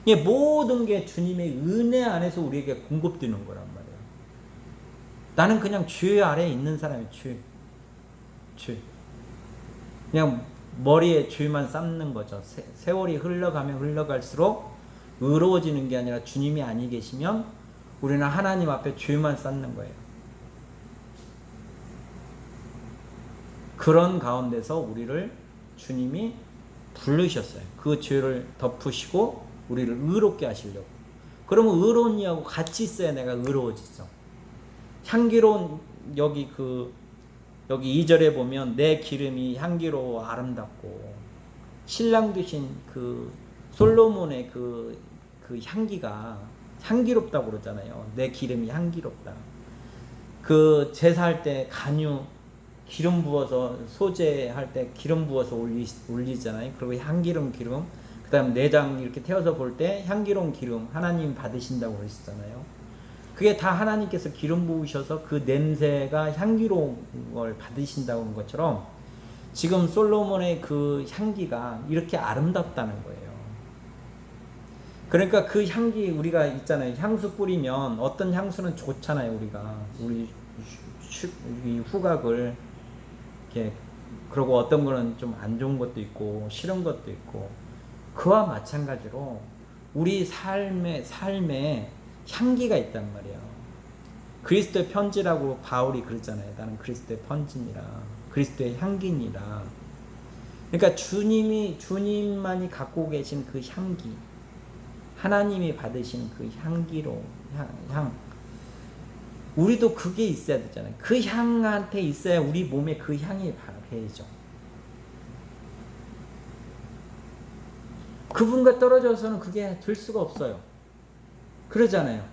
이게 모든 게 주님의 은혜 안에서 우리에게 공급되는 거란 말이에요. 나는 그냥 주 아래에 있는 사람이 주. 그냥 머리에 줄만 쌓는 거죠. 세월이 흘러가면 흘러갈수록 의로워지는 게 아니라 주님이 아니 계시면 우리는 하나님 앞에 줄만 쌓는 거예요. 그런 가운데서 우리를 주님이 부르셨어요. 그 죄를 덮으시고 우리를 의롭게 하시려고. 그러면 의로운 이하고 같이 있어야 내가 의로워지죠. 향기로운 여기 2절에 보면 내 기름이 향기로워 아름답고, 신랑 되신 그 솔로몬의 그 향기가 향기롭다고 그러잖아요. 내 기름이 향기롭다. 그 제사할 때 간유 기름 부어서, 소제할 때 기름 부어서 올리잖아요. 그리고 향기로운 기름, 그 다음 내장 이렇게 태워서 볼 때 향기로운 기름 하나님 받으신다고 그러시잖아요. 그게 다 하나님께서 기름 부으셔서 그 냄새가 향기로운 걸 받으신다고 하는 것처럼 지금 솔로몬의 그 향기가 이렇게 아름답다는 거예요. 그러니까 그 향기, 우리가 있잖아요. 향수 뿌리면 어떤 향수는 좋잖아요. 우리 후각을 이렇게, 그리고 어떤 거는 좀 안 좋은 것도 있고 싫은 것도 있고, 그와 마찬가지로 우리 삶에 향기가 있단 말이에요. 그리스도의 편지라고 바울이 그러잖아요. 나는 그리스도의 편지니라, 그리스도의 향기니라. 그러니까 주님만이 갖고 계신 그 향기, 하나님이 받으신 그 향기로 향, 우리도 그게 있어야 되잖아요. 그 향한테 있어야 우리 몸에 그 향이 배이죠. 그분과 떨어져서는 그게 될 수가 없어요. 그러잖아요.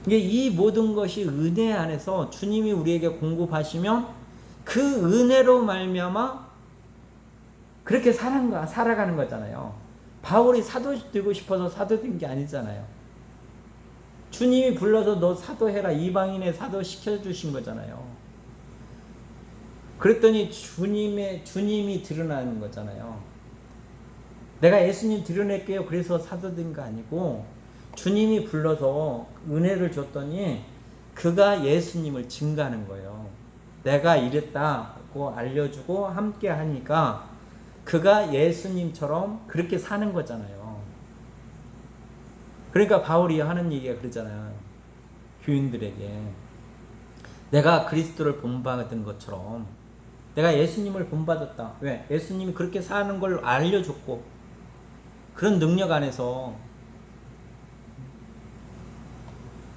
이게 이 모든 것이 은혜 안에서 주님이 우리에게 공급하시면 그 은혜로 말미암아 그렇게 살아가는 거잖아요. 바울이 사도 되고 싶어서 사도 된 게 아니잖아요. 주님이 불러서 너 사도해라, 이방인의 사도 시켜주신 거잖아요. 그랬더니 주님이 드러나는 거잖아요. 내가 예수님 드러낼게요 그래서 사도 된 거 아니고, 주님이 불러서 은혜를 줬더니 그가 예수님을 증거하는 거예요. 내가 이랬다고 알려주고 함께 하니까 그가 예수님처럼 그렇게 사는 거잖아요. 그러니까 바울이 하는 얘기가 그러잖아요. 교인들에게 내가 그리스도를 본받은 것처럼 내가 예수님을 본받았다. 왜? 예수님이 그렇게 사는 걸 알려줬고, 그런 능력 안에서,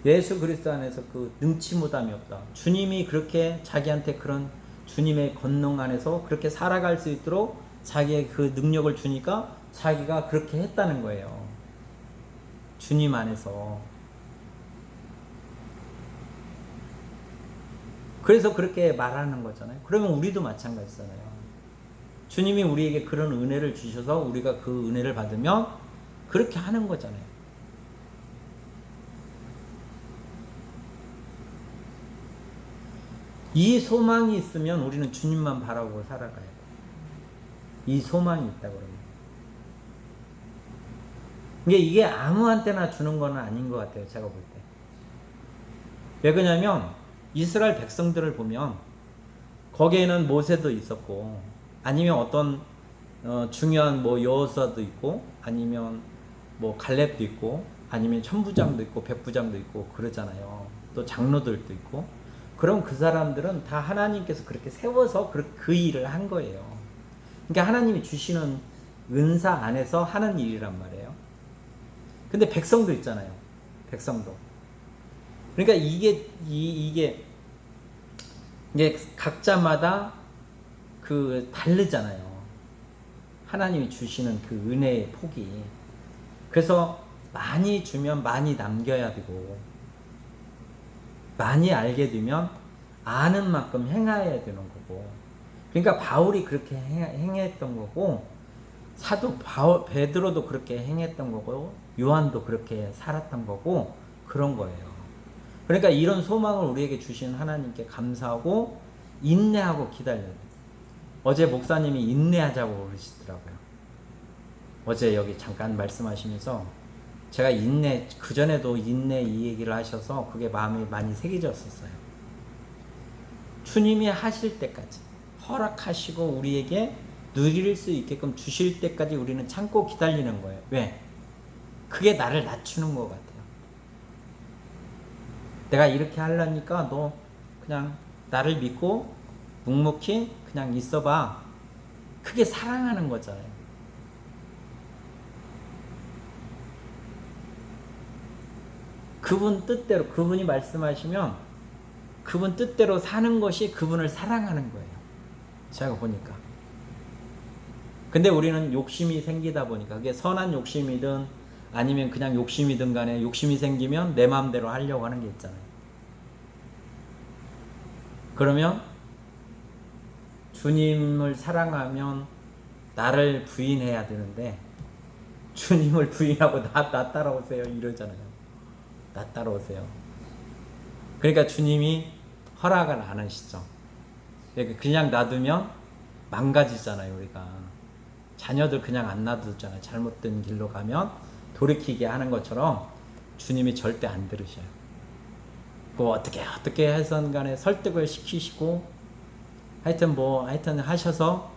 예수 그리스도 안에서 그 능치 못함이 없다. 주님이 그렇게 자기한테 그런 주님의 권능 안에서 그렇게 살아갈 수 있도록 자기의 그 능력을 주니까 자기가 그렇게 했다는 거예요. 주님 안에서. 그래서 그렇게 말하는 거잖아요. 그러면 우리도 마찬가지잖아요. 주님이 우리에게 그런 은혜를 주셔서 우리가 그 은혜를 받으면 그렇게 하는 거잖아요. 이 소망이 있으면 우리는 주님만 바라보고 살아가야 돼요. 이 소망이 있다 그러면. 이게 아무한테나 주는 건 아닌 것 같아요. 제가 볼 때. 왜 그러냐면 이스라엘 백성들을 보면 거기에는 모세도 있었고, 아니면 어떤 중요한 뭐 여호수아도 있고, 아니면 뭐 갈렙도 있고, 아니면 천부장도 있고 백부장도 있고 그러잖아요. 또 장로들도 있고. 그럼 그 사람들은 다 하나님께서 그렇게 세워서 그 일을 한 거예요. 그러니까 하나님이 주시는 은사 안에서 하는 일이란 말이에요. 근데 백성도 있잖아요. 백성도. 그러니까 이게 각자마다 그 다르잖아요. 하나님이 주시는 그 은혜의 폭이. 그래서 많이 주면 많이 남겨야 되고, 많이 알게 되면 아는 만큼 행해야 되는 거고. 그러니까 바울이 그렇게 행했던 거고, 사도 베드로도 그렇게 행했던 거고, 요한도 그렇게 살았던 거고, 그런 거예요. 그러니까 이런 소망을 우리에게 주신 하나님께 감사하고 인내하고 기다려야 돼요. 어제 목사님이 인내하자고 그러시더라고요. 어제 여기 잠깐 말씀하시면서 제가 인내, 그전에도 인내 이 얘기를 하셔서 그게 마음에 많이 새겨졌었어요. 주님이 하실 때까지 허락하시고 우리에게 누릴 수 있게끔 주실 때까지 우리는 참고 기다리는 거예요. 왜? 그게 나를 낮추는 것 같아요. 내가 이렇게 하려니까 너 그냥 나를 믿고 묵묵히 그냥 있어봐. 그게 사랑하는 거잖아요. 그분 뜻대로, 그분이 말씀하시면 그분 뜻대로 사는 것이 그분을 사랑하는 거예요. 제가 보니까. 근데 우리는 욕심이 생기다 보니까 그게 선한 욕심이든 아니면 그냥 욕심이든 간에 욕심이 생기면 내 마음대로 하려고 하는 게 있잖아요. 그러면 주님을 사랑하면 나를 부인해야 되는데 주님을 부인하고 나 따라오세요 이러잖아요. 나 따라오세요. 그러니까 주님이 허락을 안 하시죠. 그냥 놔두면 망가지잖아요. 우리가 자녀들 그냥 안 놔두잖아요. 잘못된 길로 가면 돌이키게 하는 것처럼 주님이 절대 안 들으셔요. 뭐 어떻게 해선 간에 설득을 시키시고 하여튼 하셔서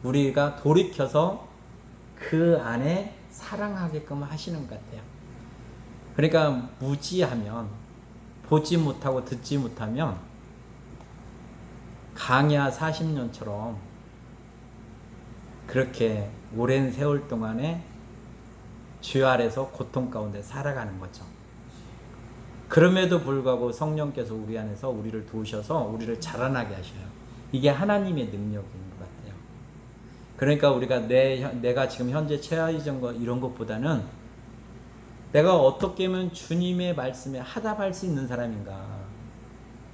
우리가 돌이켜서 그 안에 사랑하게끔 하시는 것 같아요. 그러니까 무지하면, 보지 못하고 듣지 못하면 강야 40년처럼 그렇게 오랜 세월 동안에 죄 아래서 고통 가운데 살아가는 거죠. 그럼에도 불구하고 성령께서 우리 안에서 우리를 도우셔서 우리를 자라나게 하셔요. 이게 하나님의 능력인 것 같아요. 그러니까 우리가 내가 지금 현재 처해진 거 이런 것보다는 내가 어떻게 하면 주님의 말씀에 하답할 수 있는 사람인가.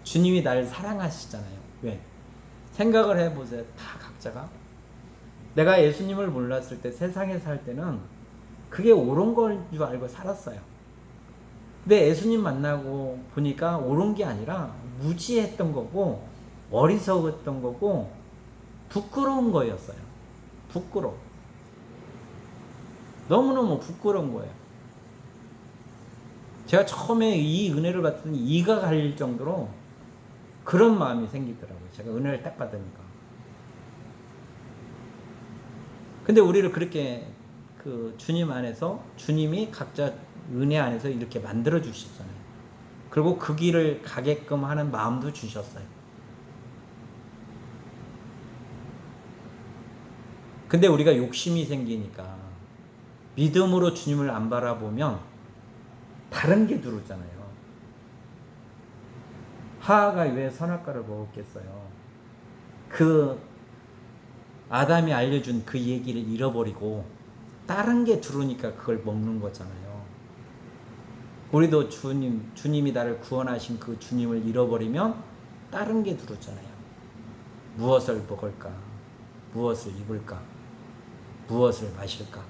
주님이 나를 사랑하시잖아요. 왜? 생각을 해보세요. 다 각자가. 내가 예수님을 몰랐을 때, 세상에 살 때는 그게 옳은 걸 줄 알고 살았어요. 근데 예수님 만나고 보니까 옳은 게 아니라 무지했던 거고 어리석었던 거고 부끄러운 거였어요. 부끄러워. 너무너무 부끄러운 거예요. 제가 처음에 이 은혜를 받더니 이가 갈릴 정도로 그런 마음이 생기더라고요. 제가 은혜를 딱 받으니까. 근데 우리를 그렇게 그 주님 안에서, 주님이 각자 은혜 안에서 이렇게 만들어 주셨잖아요. 그리고 그 길을 가게끔 하는 마음도 주셨어요. 근데 우리가 욕심이 생기니까 믿음으로 주님을 안 바라보면 다른 게 들어오잖아요. 하하가 왜 선악과를 먹었겠어요? 그 아담이 알려준 그 얘기를 잃어버리고 다른 게 들어오니까 그걸 먹는 거잖아요. 우리도 주님이 나를 구원하신 그 주님을 잃어버리면 다른 게 들어오잖아요. 무엇을 먹을까? 무엇을 입을까? 무엇을 마실까?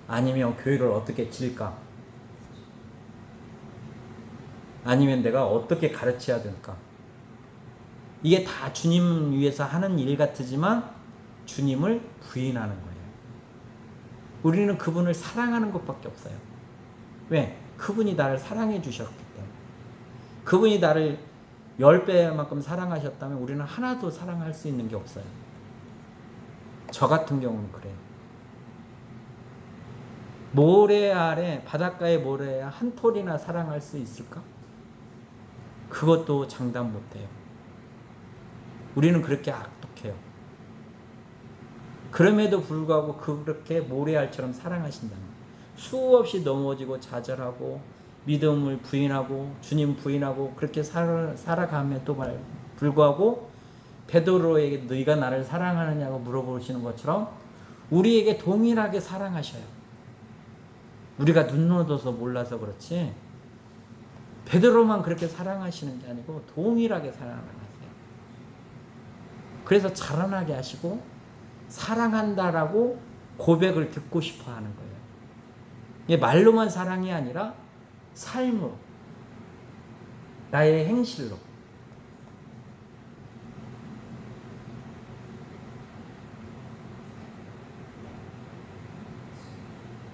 아니면 교회를 어떻게 칠까? 아니면 내가 어떻게 가르쳐야 될까? 이게 다 주님 위해서 하는 일 같지만 주님을 부인하는 거예요. 우리는 그분을 사랑하는 것밖에 없어요. 왜? 그분이 나를 사랑해 주셨기 때문에. 그분이 나를 10배만큼 사랑하셨다면 우리는 하나도 사랑할 수 있는 게 없어요. 저 같은 경우는 그래요. 모래 아래, 바닷가의 모래에 한 톨이나 사랑할 수 있을까? 그것도 장담 못해요. 우리는 그렇게 악독해요. 그럼에도 불구하고 그렇게 모래알처럼 사랑하신다는 거예요. 수없이 넘어지고 좌절하고 믿음을 부인하고 주님 부인하고 그렇게 살아감에도 불구하고 베드로에게 너희가 나를 사랑하느냐고 물어보시는 것처럼 우리에게 동일하게 사랑하셔요. 우리가 눈 어두워서 몰라서 그렇지 베드로만 그렇게 사랑하시는 게 아니고 동일하게 사랑하세요. 그래서 자라나게 하시고 사랑한다라고 고백을 듣고 싶어 하는 거예요. 이게 말로만 사랑이 아니라 삶으로, 나의 행실로.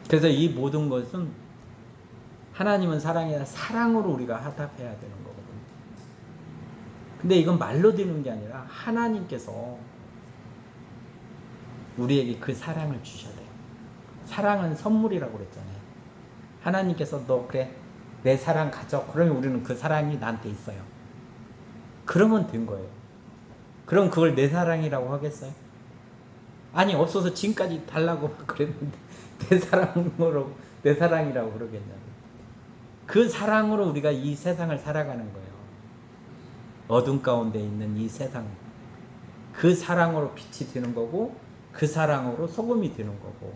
그래서 이 모든 것은 하나님은 사랑이라 사랑으로 우리가 화답해야 되는 거거든요. 근데 이건 말로 되는 게 아니라 하나님께서 우리에게 그 사랑을 주셔야 돼요. 사랑은 선물이라고 그랬잖아요. 하나님께서 너 그래 내 사랑 가져. 그러면 우리는 그 사랑이 나한테 있어요. 그러면 된 거예요. 그럼 그걸 내 사랑이라고 하겠어요? 아니 없어서 지금까지 달라고 그랬는데 내 사랑으로 내 사랑이라고 그러겠냐고. 그 사랑으로 우리가 이 세상을 살아가는 거예요. 어둠 가운데 있는 이 세상. 그 사랑으로 빛이 되는 거고 그 사랑으로 소금이 되는 거고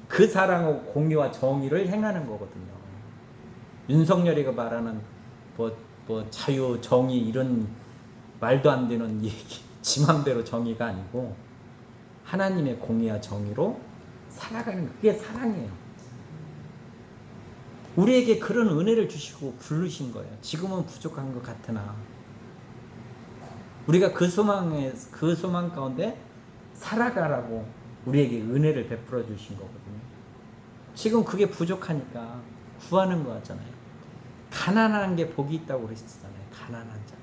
그 사랑으로 공의와 정의를 행하는 거거든요. 윤석열이가 말하는 뭐 자유, 정의 이런 말도 안 되는 얘기, 지 맘대로 정의가 아니고 하나님의 공의와 정의로 살아가는 그게 사랑이에요. 우리에게 그런 은혜를 주시고 부르신 거예요. 지금은 부족한 것 같으나 우리가 그 소망 가운데 살아가라고 우리에게 은혜를 베풀어 주신 거거든요. 지금 그게 부족하니까 구하는 거 같잖아요. 가난한 게 복이 있다고 그러셨잖아요. 가난한 자.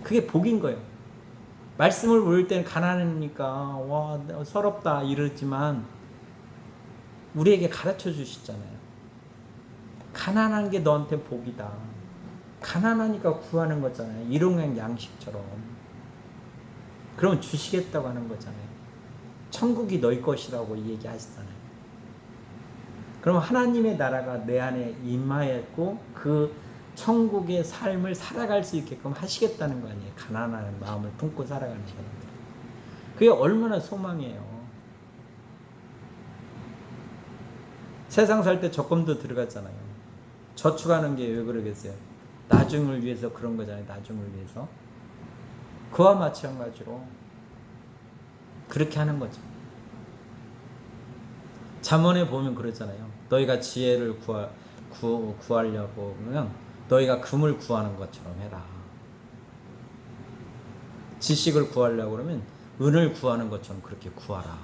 그게 복인 거예요. 말씀을 모를 때는 가난하니까 와 서럽다 이러지만 우리에게 가르쳐 주시잖아요. 가난한 게 너한테 복이다. 가난하니까 구하는 거잖아요. 일용할 양식처럼. 그럼 주시겠다고 하는 거잖아요. 천국이 너희 것이라고 얘기하시잖아요. 그럼 하나님의 나라가 내 안에 임하였고 그 천국의 삶을 살아갈 수 있게끔 하시겠다는 거 아니에요. 가난한 마음을 품고 살아가는 사람들. 그게 얼마나 소망이에요. 세상 살 때 적금도 들어갔잖아요. 저축하는 게 왜 그러겠어요? 나중을 위해서 그런 거잖아요. 나중을 위해서. 그와 마찬가지로 그렇게 하는 거죠. 잠언에 보면 그러잖아요. 너희가 지혜를 구하려고 하면 너희가 금을 구하는 것처럼 해라. 지식을 구하려고 그러면 은을 구하는 것처럼 그렇게 구하라.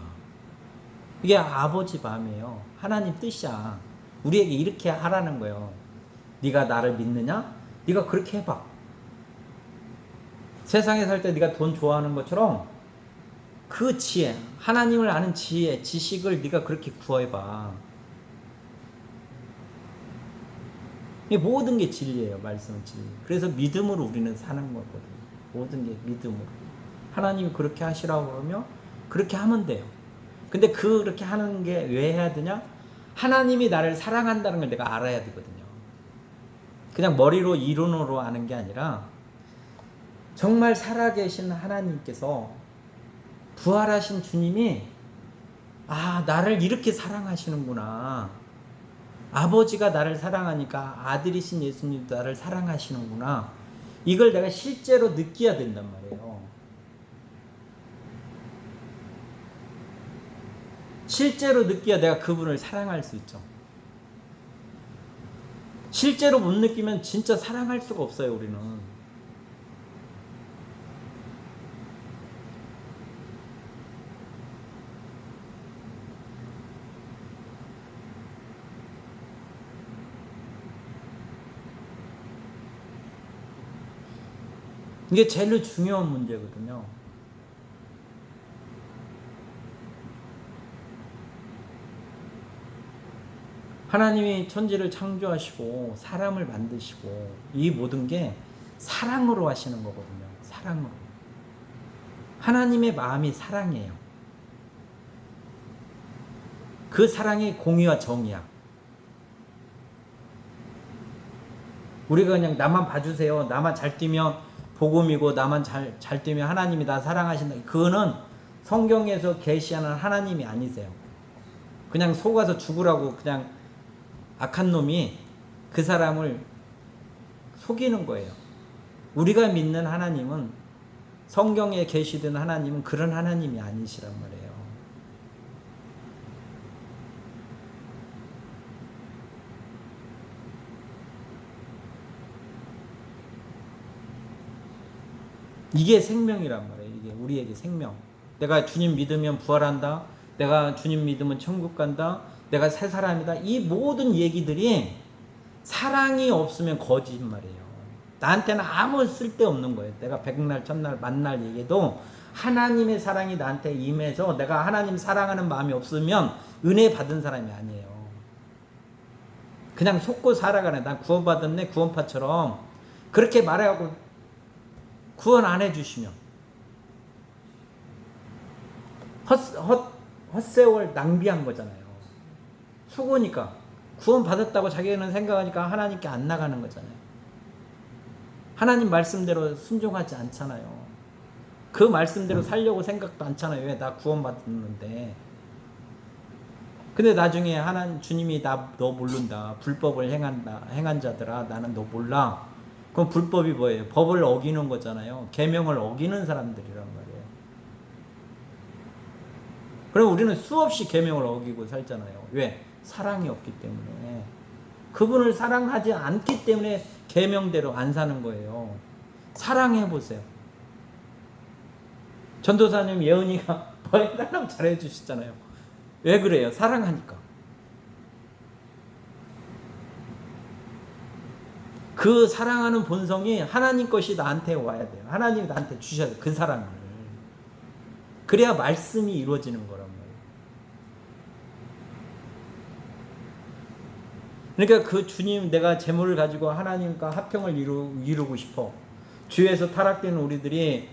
이게 아버지 마음이에요. 하나님 뜻이야. 우리에게 이렇게 하라는 거예요. 네가 나를 믿느냐? 네가 그렇게 해봐. 세상에 살 때 네가 돈 좋아하는 것처럼 그 지혜, 하나님을 아는 지혜, 지식을 네가 그렇게 구해봐. 이 모든 게 진리예요. 말씀은 진리. 그래서 믿음으로 우리는 사는 거거든요. 모든 게 믿음으로. 하나님이 그렇게 하시라고 그러면 그렇게 하면 돼요. 근데 그렇게 하는 게 왜 해야 되냐? 하나님이 나를 사랑한다는 걸 내가 알아야 되거든요. 그냥 머리로 이론으로 아는 게 아니라 정말 살아계신 하나님께서 부활하신 주님이 나를 이렇게 사랑하시는구나. 아버지가 나를 사랑하니까 아들이신 예수님도 나를 사랑하시는구나. 이걸 내가 실제로 느껴야 된단 말이에요. 실제로 느껴야 내가 그분을 사랑할 수 있죠. 실제로 못 느끼면 진짜 사랑할 수가 없어요, 우리는. 이게 제일 중요한 문제거든요. 하나님이 천지를 창조하시고 사람을 만드시고 이 모든 게 사랑으로 하시는 거거든요. 사랑으로. 하나님의 마음이 사랑이에요. 그 사랑이 공의와 정의야. 우리가 그냥 나만 봐주세요. 나만 잘 뛰면 복음이고 나만 잘 뛰면 하나님이 나 사랑하신다. 그거는 성경에서 계시하는 하나님이 아니세요. 그냥 속아서 죽으라고 그냥 악한 놈이 그 사람을 속이는 거예요. 우리가 믿는 하나님은 성경에 계시던 하나님은 그런 하나님이 아니시란 말이에요. 이게 생명이란 말이에요. 이게 우리에게 생명. 내가 주님 믿으면 부활한다. 내가 주님 믿으면 천국 간다. 내가 새 사람이다. 이 모든 얘기들이 사랑이 없으면 거짓말이에요. 나한테는 아무 쓸데없는 거예요. 내가 백날 첫날 만날 얘기도 하나님의 사랑이 나한테 임해서 내가 하나님 사랑하는 마음이 없으면 은혜 받은 사람이 아니에요. 그냥 속고 살아가네. 난 구원받았네. 구원파처럼 그렇게 말하고 구원 안 해주시면 헛세월 낭비한 거잖아요. 속으니까 구원받았다고 자기는 생각하니까 하나님께 안 나가는 거잖아요. 하나님 말씀대로 순종하지 않잖아요. 그 말씀대로 살려고 생각도 않잖아요. 왜? 나 구원받았는데. 근데 나중에 하나님 주님이 너 모른다. 불법을 행한 자들아, 나는 너 몰라. 그럼 불법이 뭐예요? 법을 어기는 거잖아요. 계명을 어기는 사람들이란 말이에요. 그럼 우리는 수없이 계명을 어기고 살잖아요. 왜? 사랑이 없기 때문에. 그분을 사랑하지 않기 때문에 계명대로 안 사는 거예요. 사랑해 보세요. 전도사님 예은이가 뭐 해달라고 잘해 주시잖아요. 왜 그래요? 사랑하니까. 그 사랑하는 본성이 하나님 것이 나한테 와야 돼요. 하나님이 나한테 주셔야 돼요. 그 사랑을. 그래야 말씀이 이루어지는 거란 말이에요. 그러니까 그 주님, 내가 재물을 가지고 하나님과 합평을 이루고 싶어. 죄에서 타락된 우리들이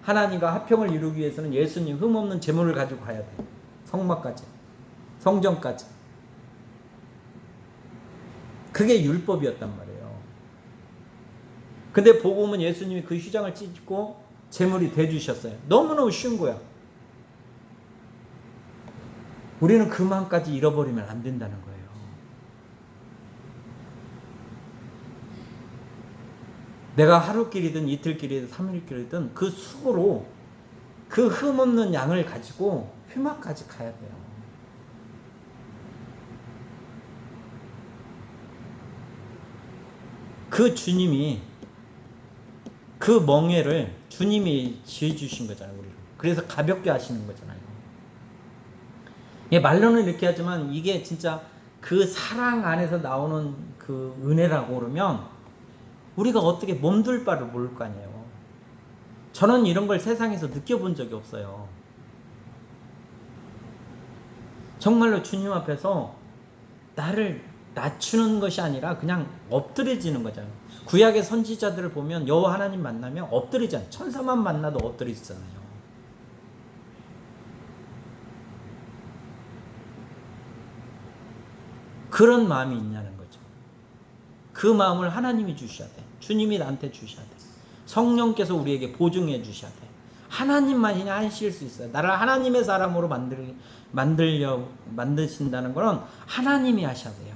하나님과 합평을 이루기 위해서는 예수님 흠없는 재물을 가지고 가야 돼. 성막까지, 성전까지. 그게 율법이었단 말이에요. 근데 복음은 예수님이 그 휘장을 찢고 재물이 돼주셨어요. 너무너무 쉬운 거야. 우리는 그 마음까지 잃어버리면 안 된다는 거예요. 내가 하루길이든 이틀길이든 3일길이든 그 수고로 그 흠없는 양을 가지고 회막까지 가야 돼요. 그 주님이 그 멍에를 주님이 지어주신 거잖아요. 우리를. 그래서 가볍게 하시는 거잖아요. 말로는 이렇게 하지만 이게 진짜 그 사랑 안에서 나오는 그 은혜라고 그러면 우리가 어떻게 몸둘 바를 모를 거 아니에요. 저는 이런 걸 세상에서 느껴본 적이 없어요. 정말로 주님 앞에서 나를 낮추는 것이 아니라 그냥 엎드려지는 거잖아요. 구약의 선지자들을 보면 여호와 하나님 만나면 엎드리잖아요. 천사만 만나도 엎드리잖아요. 그런 마음이 있냐는 거죠. 그 마음을 하나님이 주셔야 돼. 주님이 나한테 주셔야 돼. 성령께서 우리에게 보증해 주셔야 돼. 하나님만이 하실 수 있어요. 나를 하나님의 사람으로 만드신다는 거는 하나님이 하셔야 돼요.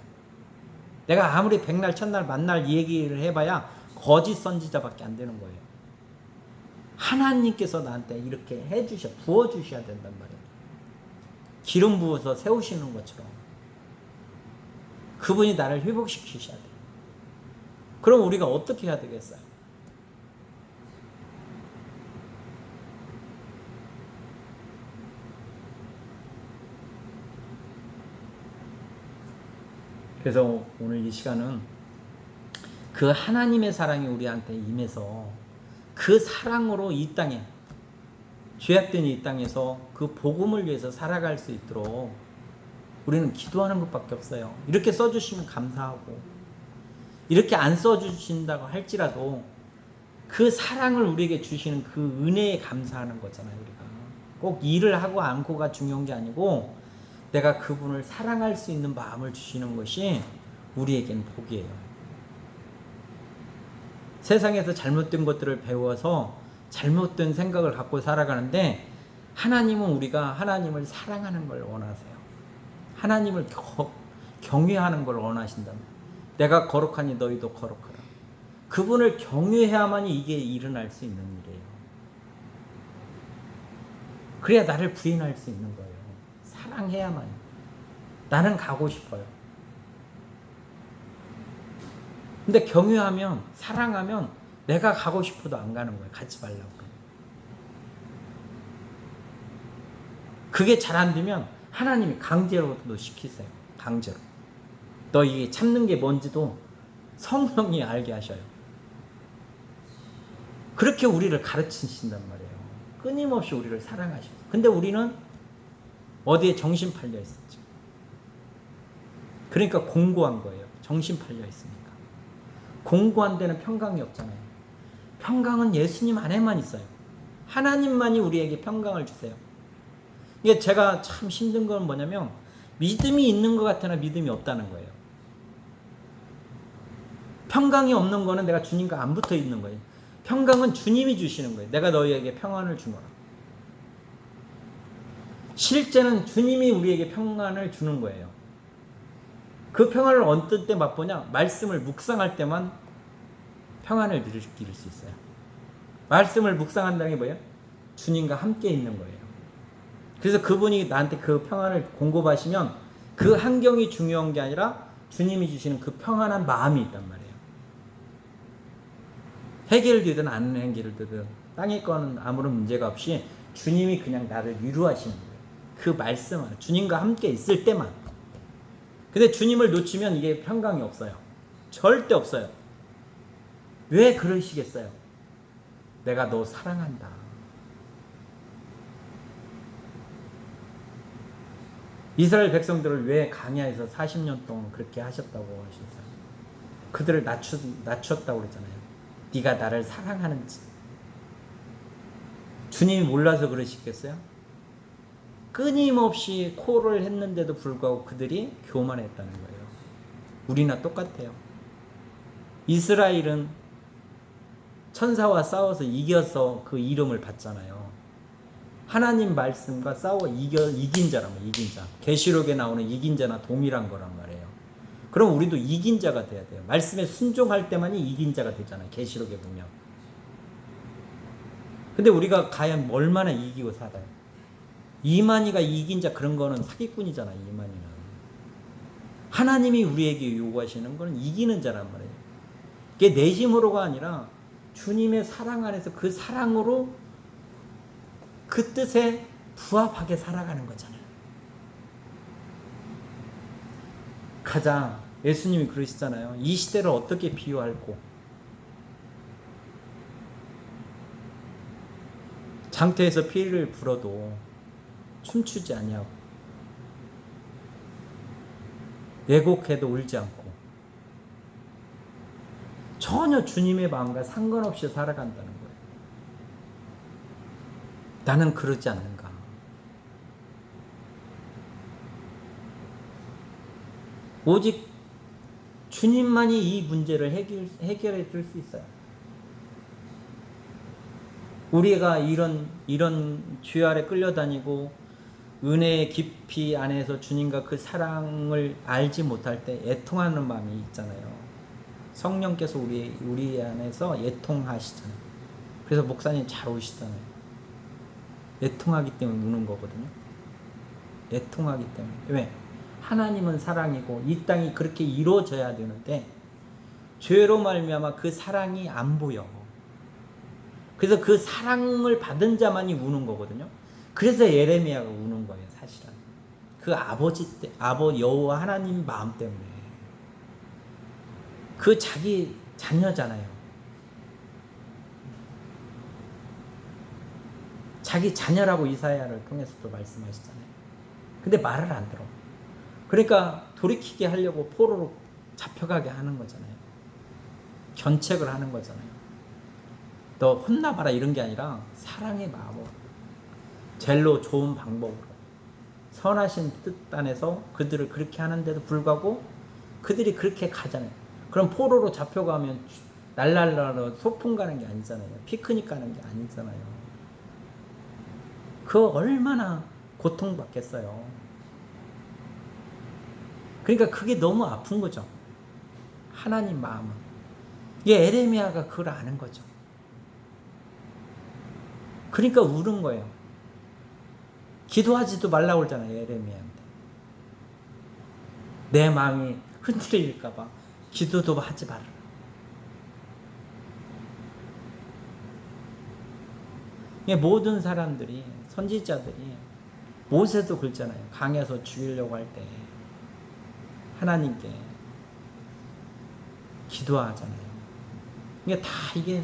내가 아무리 백날 첫날 만날 얘기를 해봐야 거짓 선지자밖에 안 되는 거예요. 하나님께서 나한테 이렇게 부어주셔야 된단 말이에요. 기름 부어서 세우시는 것처럼 그분이 나를 회복시키셔야 돼요. 그럼 우리가 어떻게 해야 되겠어요? 그래서 오늘 이 시간은 그 하나님의 사랑이 우리한테 임해서 그 사랑으로 이 땅에 죄악된 이 땅에서 그 복음을 위해서 살아갈 수 있도록 우리는 기도하는 것밖에 없어요. 이렇게 써주시면 감사하고 이렇게 안 써주신다고 할지라도 그 사랑을 우리에게 주시는 그 은혜에 감사하는 거잖아요. 우리가 꼭 일을 하고 않고가 중요한 게 아니고 내가 그분을 사랑할 수 있는 마음을 주시는 것이 우리에겐 복이에요. 세상에서 잘못된 것들을 배워서 잘못된 생각을 갖고 살아가는데 하나님은 우리가 하나님을 사랑하는 걸 원하세요. 하나님을 경외하는 걸 원하신다. 내가 거룩하니 너희도 거룩하라. 그분을 경외해야만이 이게 일어날 수 있는 일이에요. 그래야 나를 부인할 수 있는 거예요. 사랑해야만. 나는 가고 싶어요. 근데 경외하면, 사랑하면 내가 가고 싶어도 안 가는 거예요. 가지 말라고. 그게 잘 안 되면 하나님이 강제로도 시키세요. 강제로. 너 이게 참는 게 뭔지도 성령이 알게 하셔요. 그렇게 우리를 가르치신단 말이에요. 끊임없이 우리를 사랑하셔요. 근데 우리는 어디에 정신 팔려 있었죠. 그러니까 공고한 거예요. 정신 팔려 있으니까. 공고한 데는 평강이 없잖아요. 평강은 예수님 안에만 있어요. 하나님만이 우리에게 평강을 주세요. 이게 제가 참 힘든 건 뭐냐면 믿음이 있는 것 같으나 믿음이 없다는 거예요. 평강이 없는 거는 내가 주님과 안 붙어 있는 거예요. 평강은 주님이 주시는 거예요. 내가 너희에게 평안을 주노라. 실제는 주님이 우리에게 평안을 주는 거예요. 그 평안을 어떤 때 맛보냐? 말씀을 묵상할 때만 평안을 느낄 수 있어요. 말씀을 묵상한다는 게 뭐예요? 주님과 함께 있는 거예요. 그래서 그분이 나한테 그 평안을 공급하시면 그 환경이 중요한 게 아니라 주님이 주시는 그 평안한 마음이 있단 말이에요. 해결되든 안 해결되든 땅의 거는 아무런 문제가 없이 주님이 그냥 나를 위로하시는 거예요. 그 말씀 안에 주님과 함께 있을 때만. 근데 주님을 놓치면 이게 평강이 없어요. 절대 없어요. 왜 그러시겠어요? 내가 너 사랑한다. 이스라엘 백성들을 왜 광야에서 40년 동안 그렇게 하셨다고 하셨어요? 그들을 낮췄다고 그랬잖아요. 네가 나를 사랑하는지. 주님이 몰라서 그러시겠어요? 끊임없이 콜을 했는데도 불구하고 그들이 교만했다는 거예요. 우리나 똑같아요. 이스라엘은 천사와 싸워서 이겨서 그 이름을 받잖아요. 하나님 말씀과 싸워 이긴 자라면 이긴 자. 계시록에 나오는 이긴 자나 동일한 거란 말이에요. 그럼 우리도 이긴 자가 돼야 돼요. 말씀에 순종할 때만이 이긴 자가 되잖아요. 계시록에 보면. 근데 우리가 과연 얼마나 이기고 살아요? 이만희가 이긴 자 그런 거는 사기꾼이잖아요. 이만희는. 하나님이 우리에게 요구하시는 거는 이기는 자란 말이에요. 그게 내 힘으로가 아니라 주님의 사랑 안에서 그 사랑으로 그 뜻에 부합하게 살아가는 거잖아요. 가장 예수님이 그러시잖아요. 이 시대를 어떻게 비유할꼬? 장터에서 피를 불어도 춤추지 아니하고 예곡해도 울지 않고 전혀 주님의 마음과 상관없이 살아간다는 거예요. 나는 그러지 않는가? 오직 주님만이 이 문제를 해결해 줄 수 있어요. 우리가 이런 죄 아래 끌려다니고 은혜의 깊이 안에서 주님과 그 사랑을 알지 못할 때 애통하는 마음이 있잖아요. 성령께서 우리 안에서 애통하시잖아요. 그래서 목사님 잘 오시잖아요. 애통하기 때문에 우는 거거든요. 애통하기 때문에. 왜? 하나님은 사랑이고 이 땅이 그렇게 이루어져야 되는데 죄로 말미암아 그 사랑이 안 보여. 그래서 그 사랑을 받은 자만이 우는 거거든요. 그래서 예레미야가 우는 거예요, 사실은. 그 여호와 하나님 마음 때문에. 그 자기 자녀잖아요. 자기 자녀라고 이사야를 통해서도 말씀하시잖아요. 근데 말을 안 들어. 그러니까 돌이키게 하려고 포로로 잡혀가게 하는 거잖아요. 견책을 하는 거잖아요. 너 혼나봐라 이런 게 아니라 사랑의 마음으로 젤로 좋은 방법으로 선하신 뜻 안에서 그들을 그렇게 하는데도 불구하고 그들이 그렇게 가잖아요. 그럼 포로로 잡혀가면 날랄라로 소풍 가는 게 아니잖아요. 피크닉 가는 게 아니잖아요. 그 얼마나 고통받겠어요. 그러니까 그게 너무 아픈 거죠. 하나님 마음은. 이게 에레미야가 그걸 아는 거죠. 그러니까 우는 거예요. 기도하지도 말라고 그러잖아요. 에레미야한테. 내 마음이 흔들릴까 봐 기도도 하지 말아라. 모든 사람들이 선지자들이 모세도 그랬잖아요. 강에서 죽이려고 할 때 하나님께 기도하잖아요. 이게 다 이게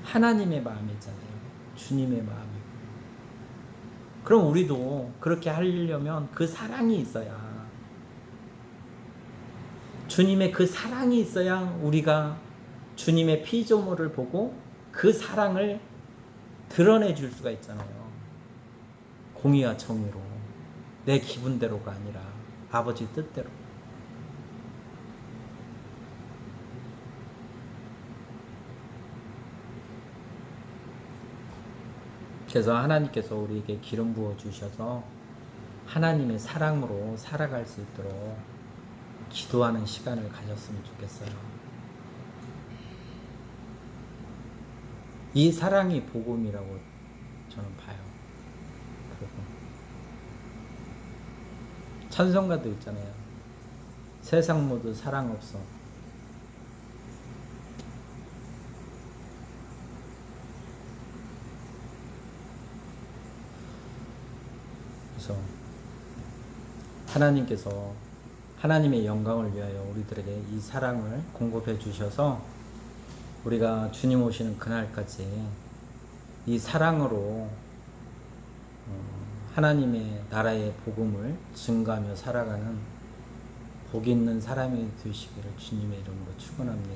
하나님의 마음이잖아요. 주님의 마음이고. 그럼 우리도 그렇게 하려면 그 사랑이 있어야, 주님의 그 사랑이 있어야 우리가 주님의 피조물을 보고 그 사랑을 드러내 줄 수가 있잖아요. 공의와 정의로, 내 기분대로가 아니라 아버지 뜻대로. 그래서 하나님께서 우리에게 기름 부어 주셔서 하나님의 사랑으로 살아갈 수 있도록 기도하는 시간을 가졌으면 좋겠어요. 이 사랑이 복음이라고 저는 봐요. 복음. 찬송가도 있잖아요. 세상 모두 사랑 없어. 그래서 하나님께서 하나님의 영광을 위하여 우리들에게 이 사랑을 공급해 주셔서 우리가 주님 오시는 그날까지 이 사랑으로 하나님의 나라의 복음을 증가하며 살아가는 복 있는 사람이 되시기를 주님의 이름으로 축원합니다.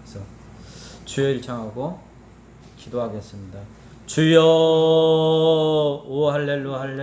그래서 주여 일창하고 기도하겠습니다. 주여 오 할렐루야 할렐루야.